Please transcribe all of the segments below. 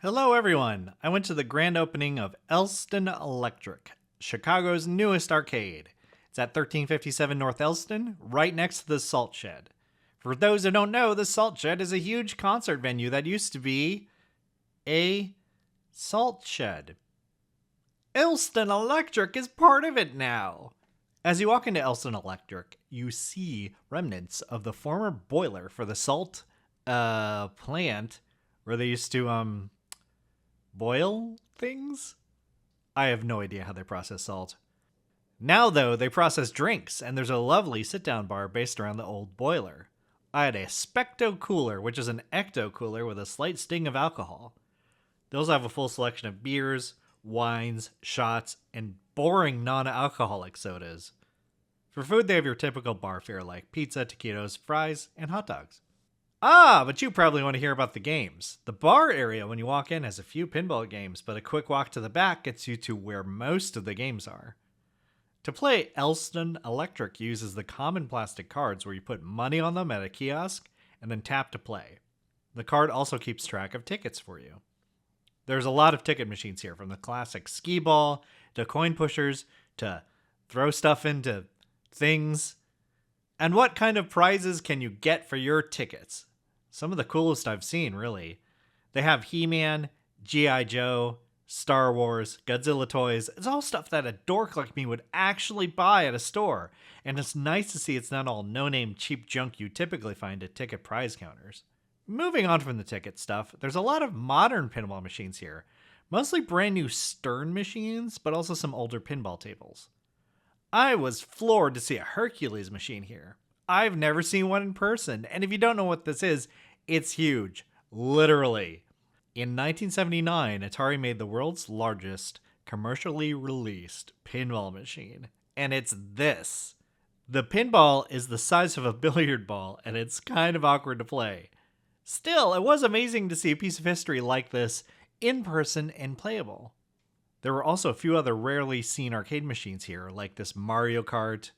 Hello, everyone. I went to the grand opening of Elston Electric, Chicago's newest arcade. It's at 1357 North Elston, right next to the Salt Shed. For those who don't know, the Salt Shed is a huge concert venue that used to be a salt shed. Elston Electric is part of it now. As you walk into Elston Electric, you see remnants of the former boiler for the salt plant where they used to boil things? I have no idea how they process salt. Now, though, they process drinks, and there's a lovely sit-down bar based around the old boiler. I had a Specto Cooler, which is an ecto cooler with a slight sting of alcohol. They also have a full selection of beers, wines, shots, and boring non-alcoholic sodas. For food, they have your typical bar fare like pizza, taquitos, fries, and hot dogs. But you probably want to hear about the games. The bar area when you walk in has a few pinball games, but a quick walk to the back gets you to where most of the games are. To play, Elston Electric uses the common plastic cards where you put money on them at a kiosk and then tap to play. The card also keeps track of tickets for you. There's a lot of ticket machines here, from the classic skee ball to coin pushers to throw stuff into things. And what kind of prizes can you get for your tickets? Some of the coolest I've seen, really. They have He-Man, G.I. Joe, Star Wars, Godzilla toys. It's all stuff that a dork like me would actually buy at a store. And it's nice to see it's not all no-name cheap junk you typically find at ticket prize counters. Moving on from the ticket stuff, there's a lot of modern pinball machines here. Mostly brand new Stern machines, but also some older pinball tables. I was floored to see a Hercules machine here. I've never seen one in person, and if you don't know what this is, it's huge. Literally. In 1979, Atari made the world's largest commercially released pinball machine, and it's this. The pinball is the size of a billiard ball, and it's kind of awkward to play. Still, it was amazing to see a piece of history like this in person and playable. There were also a few other rarely seen arcade machines here, like this Mario Kart,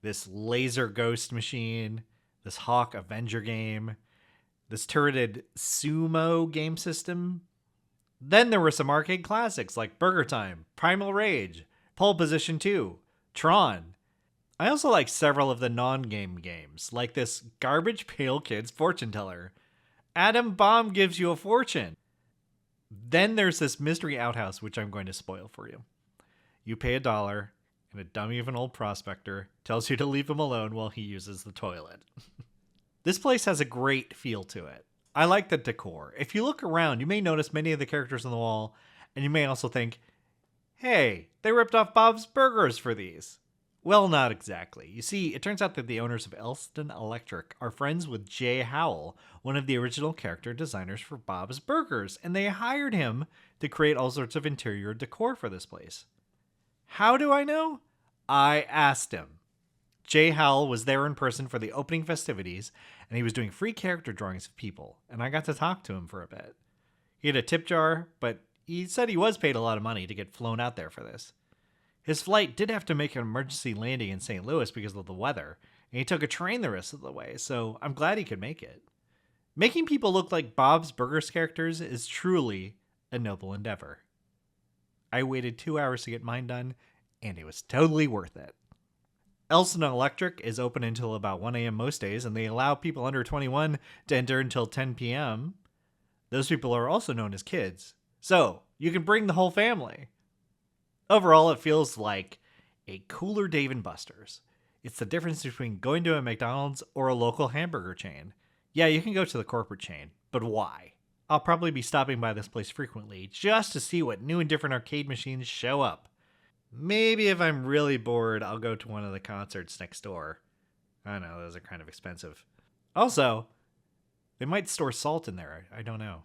this Laser Ghost machine, this Hawk Avenger game, this turreted Sumo game system. Then there were some arcade classics like Burger Time, Primal Rage, Pole Position 2, Tron. I also like several of the non-game games, like this Garbage Pail Kids fortune teller. Atom Bomb gives you a fortune. Then there's this mystery outhouse, which I'm going to spoil for you. You pay $1, and a dummy of an old prospector tells you to leave him alone while he uses the toilet. This place has a great feel to it. I like the decor. If you look around, you may notice many of the characters on the wall, and you may also think, hey, they ripped off Bob's Burgers for these. Well, not exactly. You see, it turns out that the owners of Elston Electric are friends with Jay Howell, one of the original character designers for Bob's Burgers, and they hired him to create all sorts of interior decor for this place. How do I know? I asked him. Jay Howell was there in person for the opening festivities, and he was doing free character drawings of people, and I got to talk to him for a bit. He had a tip jar, but he said he was paid a lot of money to get flown out there for this. His flight did have to make an emergency landing in St. Louis because of the weather, and he took a train the rest of the way, so I'm glad he could make it. Making people look like Bob's Burgers characters is truly a noble endeavor. I waited 2 hours to get mine done, and it was totally worth it. Elston Electric is open until about 1 a.m. most days, and they allow people under 21 to enter until 10 p.m. Those people are also known as kids, so you can bring the whole family. Overall, it feels like a cooler Dave & Buster's. It's the difference between going to a McDonald's or a local hamburger chain. Yeah, you can go to the corporate chain, but why? I'll probably be stopping by this place frequently just to see what new and different arcade machines show up. Maybe if I'm really bored, I'll go to one of the concerts next door. I don't know, those are kind of expensive. Also, they might store salt in there. I don't know.